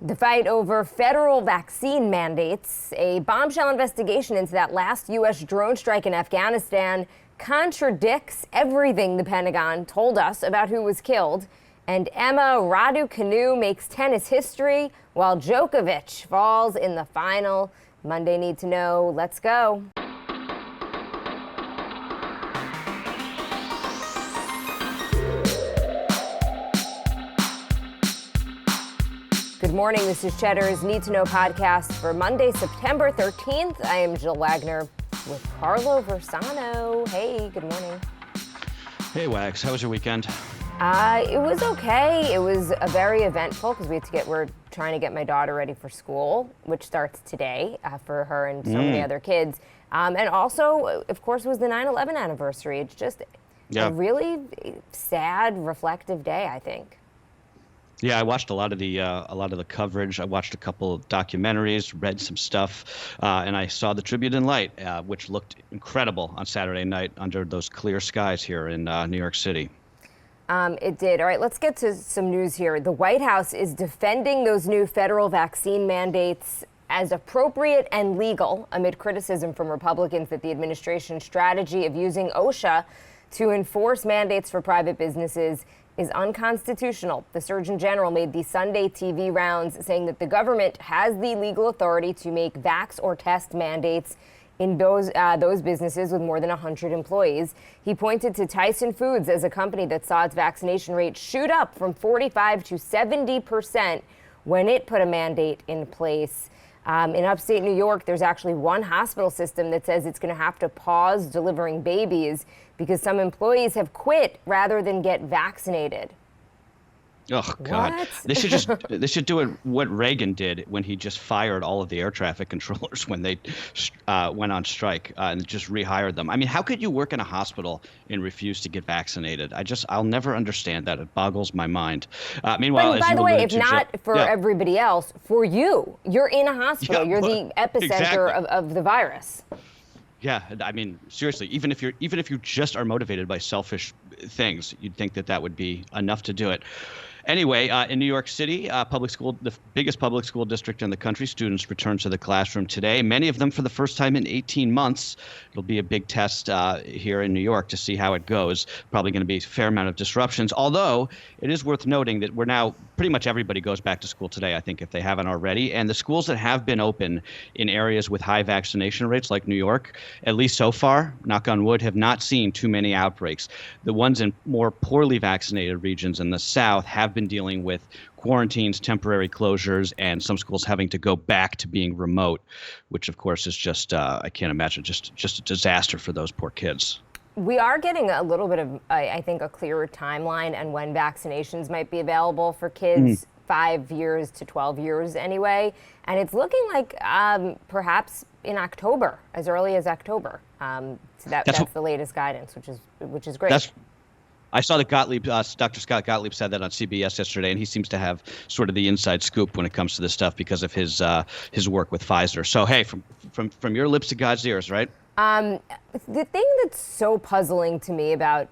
The fight over federal vaccine mandates, a bombshell investigation into that last U.S. drone strike in Afghanistan, contradicts everything the Pentagon told us about who was killed. And Emma Raducanu makes tennis history, while Djokovic falls in the final. Monday Need to Know. Let's go. Good morning. This is Cheddar's Need to Know podcast for Monday, September 13th. I am Jill Wagner with Carlo Versano. Hey, good morning. Hey, Wags. How was your weekend? It was okay. It was very eventful because we're trying to get my daughter ready for school, which starts today for her and so many other kids. And also, of course, it was the 9/11 anniversary. It's just a really sad, reflective day, I think. Yeah, I watched a lot of the coverage. I watched a couple of documentaries, read some stuff, and I saw the Tribune and Light, which looked incredible on Saturday night under those clear skies here in New York City. It did. All right, let's get to some news here. The White House is defending those new federal vaccine mandates as appropriate and legal amid criticism from Republicans that the administration's strategy of using OSHA to enforce mandates for private businesses is unconstitutional. The Surgeon General made the Sunday TV rounds saying that the government has the legal authority to make Vax-or-Test mandates in those businesses with more than 100 employees. He pointed to Tyson Foods as a company that saw its vaccination rate shoot up from 45 to 70% when it put a mandate in place. In upstate New York, there's actually one hospital system that says it's going to have to pause delivering babies because some employees have quit rather than get vaccinated. Oh, God. What? They should do what Reagan did when he just fired all of the air traffic controllers when they went on strike and just rehired them. I mean, how could you work in a hospital and refuse to get vaccinated? I'll never understand that. It boggles my mind. Meanwhile, by the way, if not for everybody else, for you, you're in a hospital. You're the epicenter of the virus. Yeah, I mean, seriously, even if you just are motivated by selfish things, you'd think that would be enough to do it. Anyway, in New York City, the biggest public school district in the country, students return to the classroom today, many of them for the first time in 18 months. It'll be a big test here in New York to see how it goes. Probably going to be a fair amount of disruptions, although it is worth noting that we're now pretty much everybody goes back to school today, I think, if they haven't already. And the schools that have been open in areas with high vaccination rates like New York, at least so far, knock on wood, have not seen too many outbreaks. The ones in more poorly vaccinated regions in the South have been dealing with quarantines, temporary closures, and some schools having to go back to being remote, which of course is just, I can't imagine, just a disaster for those poor kids. We are getting a little bit of, I think, a clearer timeline and when vaccinations might be available for kids 5 years to 12 years anyway. And it's looking like perhaps in October, as early as October. So that's the latest guidance, which is great. I saw that Dr. Scott Gottlieb said that on CBS yesterday, and he seems to have sort of the inside scoop when it comes to this stuff because of his work with Pfizer. So, hey, from your lips to God's ears, right? The thing that's so puzzling to me about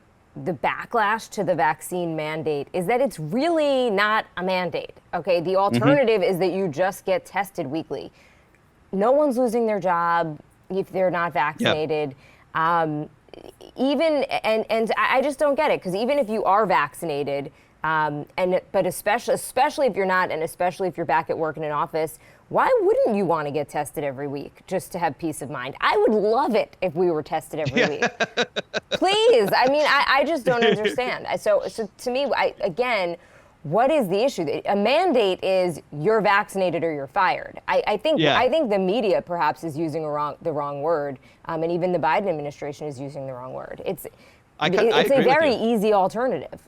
the backlash to the vaccine mandate is that it's really not a mandate. Okay, the alternative is that you just get tested weekly. No one's losing their job if they're not vaccinated. Yep. And I just don't get it, because even if you are vaccinated, but especially if you're not, and especially if you're back at work in an office, why wouldn't you want to get tested every week just to have peace of mind? I would love it if we were tested every week. Please. I mean, I just don't understand. So to me, again, what is the issue? A mandate is you're vaccinated or you're fired. I think the media perhaps is using the wrong word, and even the Biden administration is using the wrong word. It's a very easy alternative.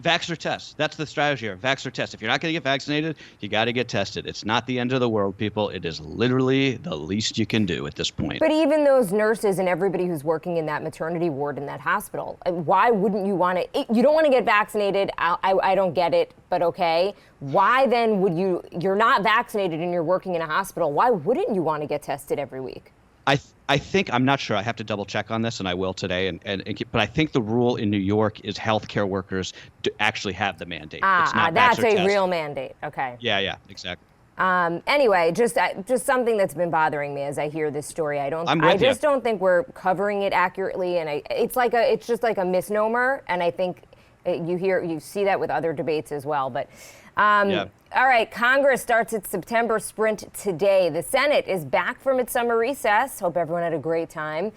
Vax-or-Test. That's the strategy here. Vax-or-Test. If you're not going to get vaccinated, you got to get tested. It's not the end of the world, people. It is literally the least you can do at this point. But even those nurses and everybody who's working in that maternity ward in that hospital, why wouldn't you want to? You don't want to get vaccinated. I don't get it, but okay. Why then would you're not vaccinated and you're working in a hospital, why wouldn't you want to get tested every week? I I think, I'm not sure. I have to double check on this, and I will today. But I think the rule in New York is healthcare workers actually have the mandate. It's not That's a Vax-or-Test. real mandate. Okay. Yeah, exactly. Anyway, just something that's been bothering me as I hear this story. I just don't think we're covering it accurately, and it's just like a misnomer. And I think you see that with other debates as well. But all right, Congress starts its September sprint today. The Senate is back from its summer recess. Hope everyone had a great time.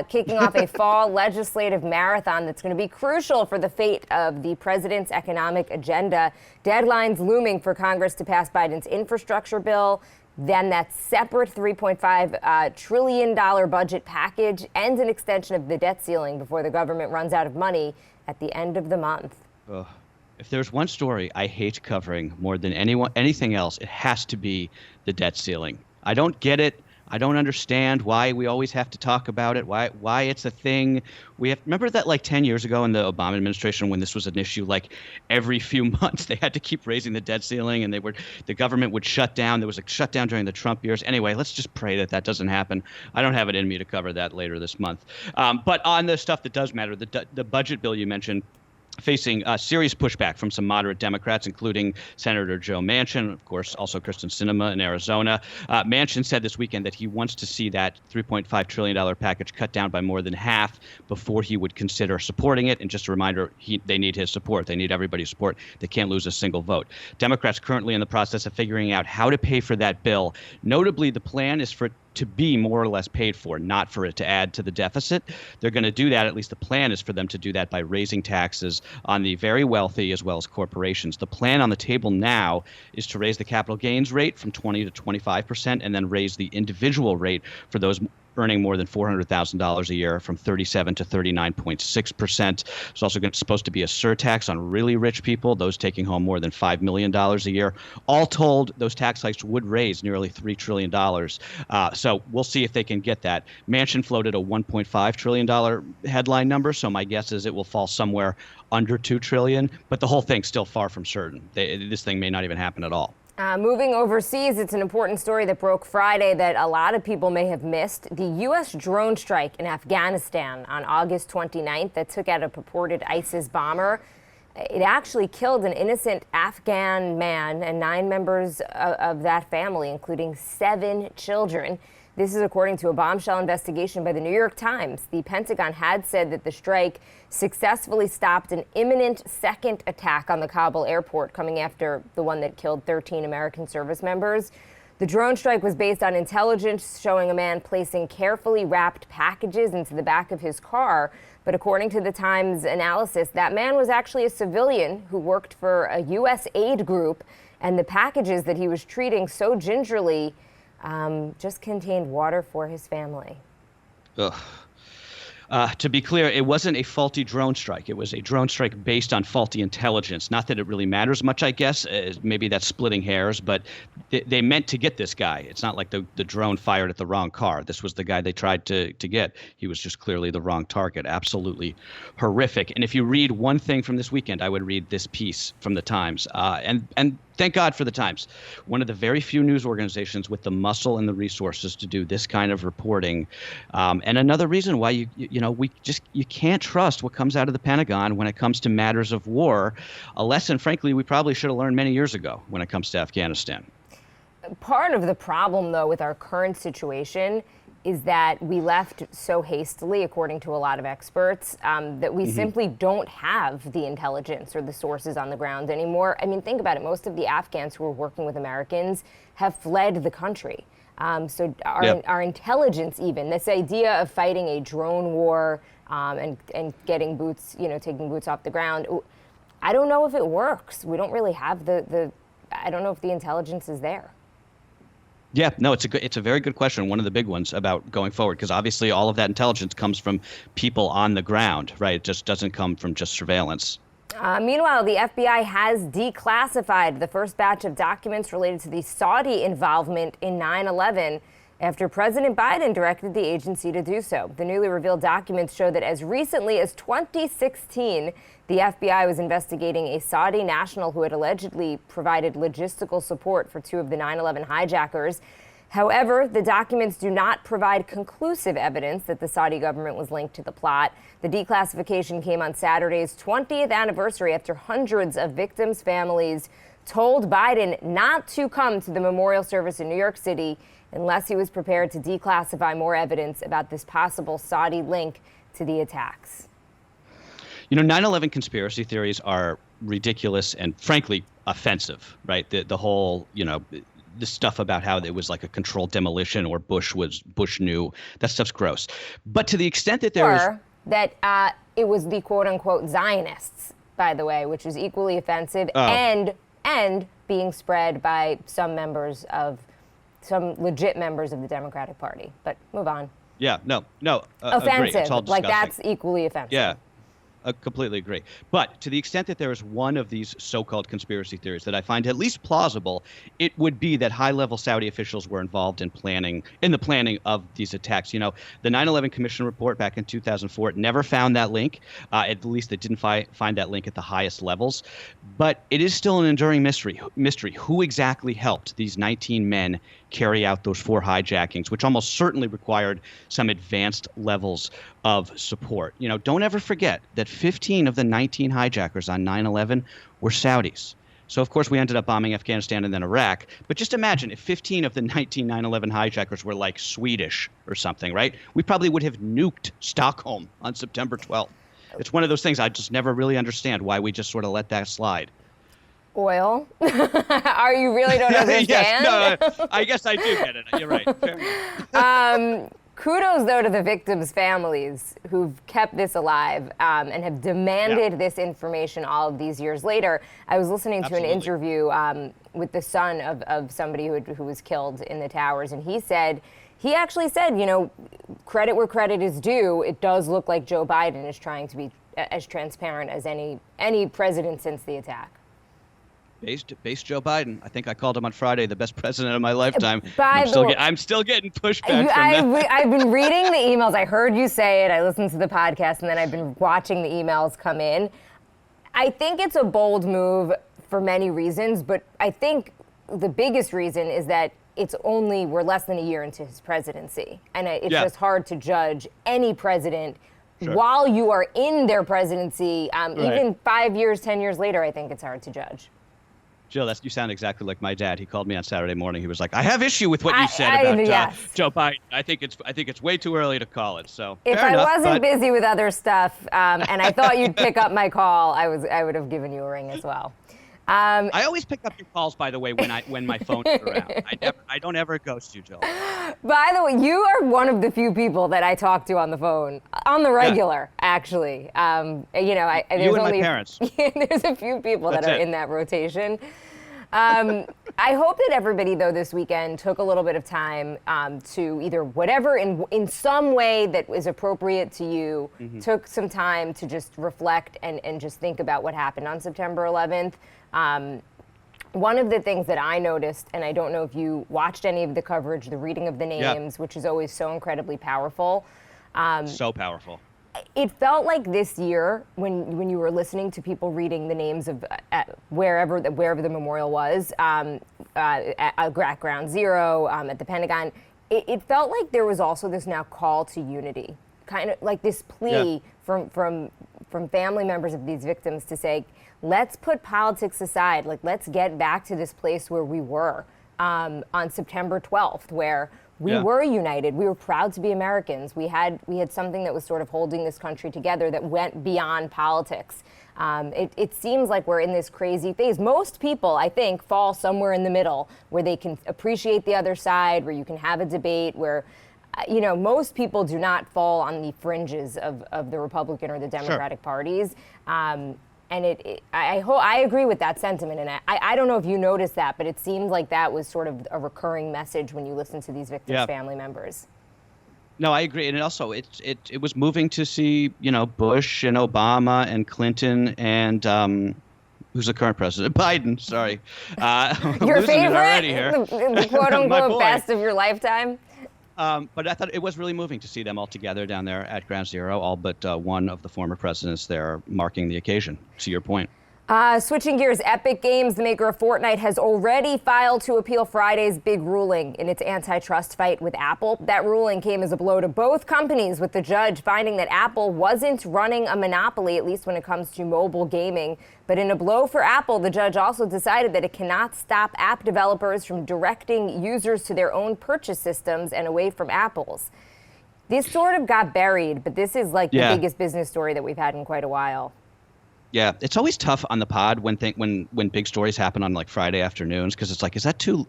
Kicking off a fall legislative marathon that's going to be crucial for the fate of the president's economic agenda. Deadlines looming for Congress to pass Biden's infrastructure bill, then that separate $3.5 trillion budget package, and an extension of the debt ceiling before the government runs out of money at the end of the month. Ugh. If there's one story I hate covering more than anything else, it has to be the debt ceiling. I don't get it. I don't understand why we always have to talk about it, why it's a thing. Remember that like 10 years ago in the Obama administration when this was an issue, like every few months they had to keep raising the debt ceiling and the government would shut down. There was a shutdown during the Trump years. Anyway, let's just pray that doesn't happen. I don't have it in me to cover that later this month. But on the stuff that does matter, the budget bill you mentioned, facing serious pushback from some moderate Democrats, including Senator Joe Manchin, of course, also Kristen Sinema in Arizona. Manchin said this weekend that he wants to see that $3.5 trillion package cut down by more than half before he would consider supporting it. And just a reminder, they need his support. They need everybody's support. They can't lose a single vote. Democrats currently in the process of figuring out how to pay for that bill. Notably, the plan is for it to be more or less paid for, not for it to add to the deficit. They're going to do that. At least the plan is for them to do that by raising taxes on the very wealthy as well as corporations. The plan on the table now is to raise the capital gains rate from 20 to 25% and then raise the individual rate for those earning more than $400,000 a year from 37 to 39.6%. There's also supposed to be a surtax on really rich people, those taking home more than $5 million a year. All told, those tax hikes would raise nearly $3 trillion. So we'll see if they can get that. Manchin floated a $1.5 trillion headline number, so my guess is it will fall somewhere under $2 trillion, but the whole thing's still far from certain. This thing may not even happen at all. Moving overseas, it's an important story that broke Friday that a lot of people may have missed. The U.S. drone strike in Afghanistan on August 29th that took out a purported ISIS bomber. It actually killed an innocent Afghan man and 9 members of that family, including 7 children. This is according to a bombshell investigation by the New York Times. The Pentagon had said that the strike successfully stopped an imminent second attack on the Kabul airport, coming after the one that killed 13 American service members. The drone strike was based on intelligence showing a man placing carefully wrapped packages into the back of his car. But according to the Times analysis, that man was actually a civilian who worked for a U.S. aid group, and the packages that he was treating so gingerly just contained water for his family. Ugh. To be clear, it wasn't a faulty drone strike. It was a drone strike based on faulty intelligence. Not that it really matters much, I guess. Maybe that's splitting hairs, but they meant to get this guy. It's not like the drone fired at the wrong car. This was the guy they tried to get. He was just clearly the wrong target. Absolutely horrific. And if you read one thing from this weekend, I would read this piece from the Times. And thank God for the Times. One of the very few news organizations with the muscle and the resources to do this kind of reporting. And another reason why you can't trust what comes out of the Pentagon when it comes to matters of war. A lesson, frankly, we probably should have learned many years ago when it comes to Afghanistan. Part of the problem, though, with our current situation is that we left so hastily, according to a lot of experts, that we simply don't have the intelligence or the sources on the ground anymore. I mean, think about it. Most of the Afghans who are working with Americans have fled the country. So our intelligence, even this idea of fighting a drone war and getting boots, taking boots off the ground, I don't know if it works. We don't really have I don't know if the intelligence is there. Yeah, no, it's a very good question. One of the big ones about going forward, because obviously all of that intelligence comes from people on the ground, right? It just doesn't come from just surveillance. Meanwhile, the FBI has declassified the first batch of documents related to the Saudi involvement in 9/11 after President Biden directed the agency to do so. The newly revealed documents show that as recently as 2016, the FBI was investigating a Saudi national who had allegedly provided logistical support for 2 of the 9/11 hijackers. However, the documents do not provide conclusive evidence that the Saudi government was linked to the plot. The declassification came on Saturday's 20th anniversary after hundreds of victims' families told Biden not to come to the memorial service in New York City unless he was prepared to declassify more evidence about this possible Saudi link to the attacks. 9/11 conspiracy theories are ridiculous and frankly offensive, right? The whole, the stuff about how it was like a controlled demolition or Bush knew, that stuff's gross. But to the extent that that it was the quote unquote Zionists, by the way, which is equally offensive and being spread by some legit members of the Democratic Party. But move on. Yeah, no. Offensive. It's all like that's equally offensive. Yeah. I completely agree. But to the extent that there is one of these so-called conspiracy theories that I find at least plausible, it would be that high-level Saudi officials were involved in the planning of these attacks. The 9/11 Commission report back in 2004 never found that link. At least it didn't find that link at the highest levels. But it is still an enduring mystery. Who exactly helped these 19 men carry out those 4 hijackings, which almost certainly required some advanced levels of support. Don't ever forget that 15 of the 19 hijackers on 9/11 were Saudis. So, of course, we ended up bombing Afghanistan and then Iraq. But just imagine if 15 of the 19 9/11 hijackers were like Swedish or something, right? We probably would have nuked Stockholm on September 12th. It's one of those things I just never really understand why we just sort of let that slide. Oil? Are you really don't understand? Yes, no, I guess I do get it. You're right. Fair enough. Kudos, though, to the victims' families who've kept this alive and have demanded this information all of these years later. I was listening to an interview with the son of somebody who was killed in the towers, and he actually said, credit where credit is due. It does look like Joe Biden is trying to be as transparent as any president since the attack. Based Joe Biden. I think I called him on Friday the best president of my lifetime. I'm still getting pushback from that. I've been reading the emails. I heard you say it. I listened to the podcast, and then I've been watching the emails come in. I think it's a bold move for many reasons, but I think the biggest reason is that we're less than a year into his presidency, and it's just hard to judge any president while you are in their presidency. Even 5 years, 10 years later, I think it's hard to judge. Jill, you sound exactly like my dad. He called me on Saturday morning. He was like, "I have issue with what you said about Joe Biden. I think it's way too early to call it." So if I wasn't busy with other stuff and I thought you'd pick up my call, I would have given you a ring as well. I always pick up your calls, by the way, when my phone is around. I don't ever ghost you, Jill. By the way, you are one of the few people that I talk to on the phone on the regular, actually. You and my parents. There's a few people that are in that rotation. I hope that everybody, though, this weekend took a little bit of time to either whatever in some way that was appropriate to you, took some time to just reflect and just think about what happened on September 11th. One of the things that I noticed, and I don't know if you watched any of the coverage, the reading of the names, which is always so incredibly powerful. So powerful. It felt like this year, when you were listening to people reading the names of wherever the memorial was, at Ground Zero, at the Pentagon, it felt like there was also this now call to unity, kind of like this plea from family members of these victims to say, let's put politics aside, like let's get back to this place where we were on September 12th, where we were united. We were proud to be Americans. We had something that was sort of holding this country together that went beyond politics. It seems like we're in this crazy phase. Most people, I think, fall somewhere in the middle where they can appreciate the other side, where you can have a debate, where, most people do not fall on the fringes of the Republican or the Democratic parties. And I agree with that sentiment, and I don't know if you noticed that, but it seemed like that was sort of a recurring message when you listen to these victims' family members. No, I agree, and it was moving to see Bush and Obama and Clinton and who's the current president? Biden. Sorry, your favorite, already here. the quote unquote best of your lifetime. But I thought it was really moving to see them all together down there at Ground Zero, all but one of the former presidents there marking the occasion, to your point. Switching gears, Epic Games, the maker of Fortnite, has already filed to appeal Friday's big ruling in its antitrust fight with Apple. That ruling came as a blow to both companies, with the judge finding that Apple wasn't running a monopoly, at least when it comes to mobile gaming. But in a blow for Apple, the judge also decided that it cannot stop app developers from directing users to their own purchase systems and away from Apple's. This sort of got buried, but this is like the biggest business story that we've had in quite a while. Yeah, it's always tough on the pod when big stories happen on like Friday afternoons, because it's like, is that too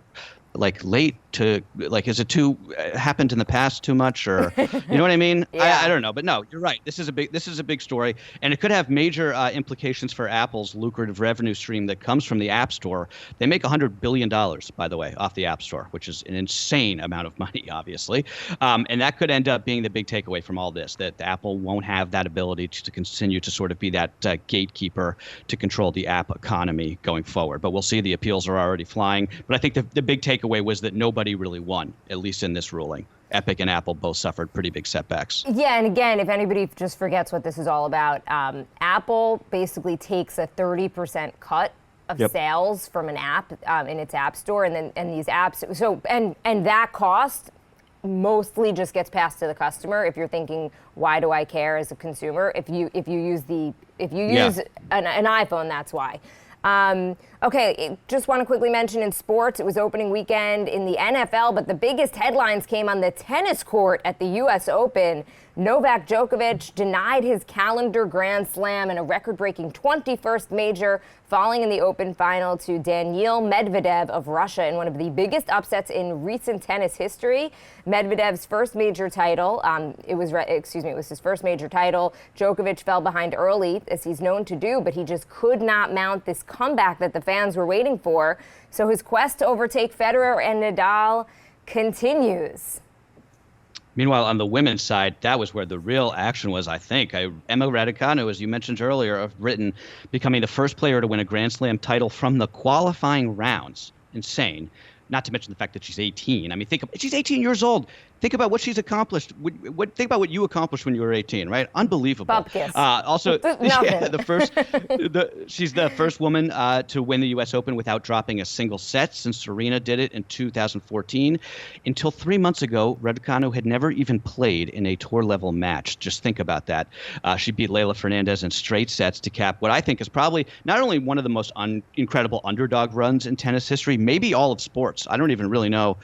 like late to like, is it too happened in the past too much, or you know what I mean? Yeah. I don't know, but no, you're right. This is a big story, and it could have major implications for Apple's lucrative revenue stream that comes from the App Store. They make $100 billion, by the way, off the App Store, which is an insane amount of money, obviously, and that could end up being the big takeaway from all this, that Apple won't have that ability to continue to sort of be that gatekeeper to control the app economy going forward. But we'll see. The appeals are already flying, but I think the big takeaway was that nobody really won, at least in this ruling. Epic and Apple both suffered pretty big setbacks. Yeah, and again, if anybody just forgets what this is all about, Apple basically takes a 30% cut of sales from an app in its app store, and these apps. So and that cost mostly just gets passed to the customer. If you're thinking, why do I care as a consumer? If you use an iPhone, that's why. Okay, just want to quickly mention in sports, it was opening weekend in the NFL, but the biggest headlines came on the tennis court at the U.S. Open. Novak Djokovic denied his calendar Grand Slam in a record-breaking 21st major, falling in the Open final to Daniil Medvedev of Russia in one of the biggest upsets in recent tennis history. Medvedev's first major title, it was his first major title. Djokovic fell behind early, as he's known to do, but he just could not mount this comeback that the fans were waiting for. So his quest to overtake Federer and Nadal continues. Meanwhile, on the women's side, that was where the real action was, I think. Emma Raducanu, as you mentioned earlier, of Britain, becoming the first player to win a Grand Slam title from the qualifying rounds. Insane. Not to mention the fact that she's 18. I mean, she's 18 years old. Think about what she's accomplished. Think about what you accomplished when you were 18, right? Unbelievable. Bupkis. Also, she's the first woman to win the U.S. Open without dropping a single set since Serena did it in 2014. Until 3 months ago, Raducanu had never even played in a tour-level match. Just think about that. She beat Leylah Fernandez in straight sets to cap what I think is probably not only one of the most incredible underdog runs in tennis history, maybe all of sports. I don't even really know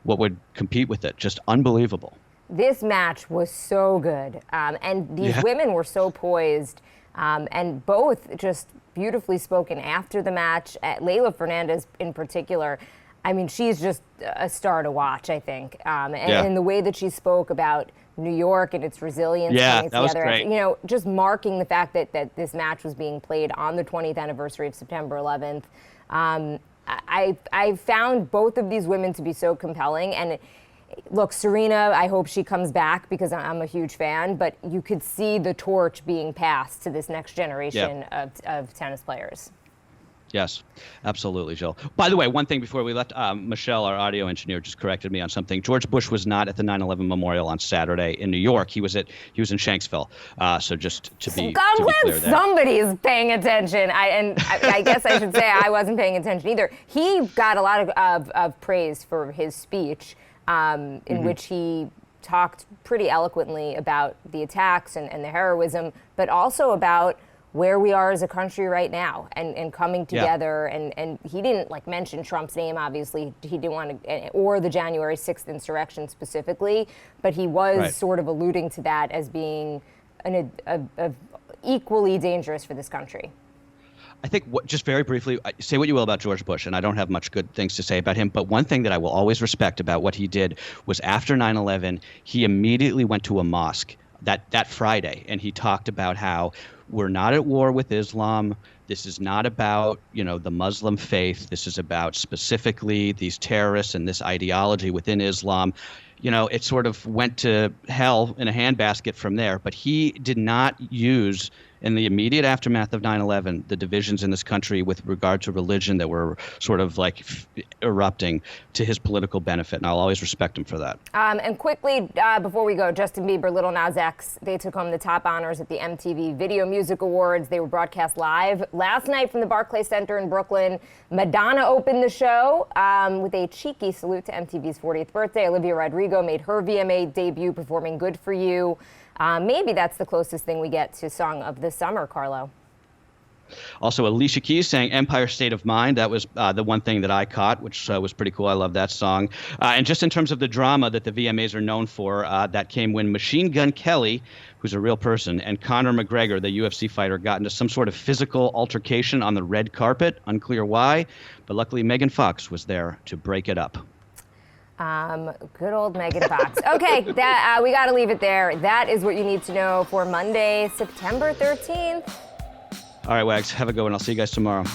what would compete with it. Just unbelievable. This match was so good. And these women were so poised, and both just beautifully spoken after the match. Leylah Fernandez in particular, I mean, she's just a star to watch, I think. And the way that she spoke about New York and its resilience. Yeah, that was great. You know, just marking the fact that this match was being played on the 20th anniversary of September 11th. I found both of these women to be so compelling. And look, Serena, I hope she comes back because I'm a huge fan, but you could see the torch being passed to this next generation of tennis players. Yes, absolutely, Jill. By the way, one thing before we left, Michelle, our audio engineer, just corrected me on something. George Bush was not at the 9/11 memorial on Saturday in New York. He was in Shanksville. So just to be clear there. Somebody's paying attention. I guess I should say I wasn't paying attention either. He got a lot of praise for his speech, in which he talked pretty eloquently about the attacks and the heroism, but also about where we are as a country right now and coming together. And he didn't mention Trump's name, obviously. He didn't want to, or the January 6th insurrection specifically, but he was sort of alluding to that as being equally dangerous for this country. I think, just very briefly, say what you will about George Bush, and I don't have much good things to say about him, but one thing that I will always respect about what he did was after 9/11, he immediately went to a mosque that Friday, and he talked about how we're not at war with Islam. This is not about, the Muslim faith. This is about specifically these terrorists and this ideology within Islam. It sort of went to hell in a handbasket from there. But he did not use, in the immediate aftermath of 9/11, the divisions in this country with regard to religion that were sort of erupting to his political benefit. And I'll always respect him for that. And quickly, before we go, Justin Bieber, Lil Nas X, they took home the top honors at the MTV Video Music Music Awards. They were broadcast live last night from the Barclays Center in Brooklyn. Madonna opened the show with a cheeky salute to MTV's 40th birthday. Olivia Rodrigo made her VMA debut performing Good For You. Maybe that's the closest thing we get to Song of the Summer, Carlo. Also, Alicia Keys sang Empire State of Mind. That was the one thing that I caught, which was pretty cool. I love that song. And just in terms of the drama that the VMAs are known for, that came when Machine Gun Kelly, who's a real person, and Conor McGregor, the UFC fighter, got into some sort of physical altercation on the red carpet. Unclear why, but luckily Megan Fox was there to break it up. Good old Megan Fox. Okay, that we got to leave it there. That is what you need to know for Monday, September 13th. All right, Wags, have a good one. I'll see you guys tomorrow.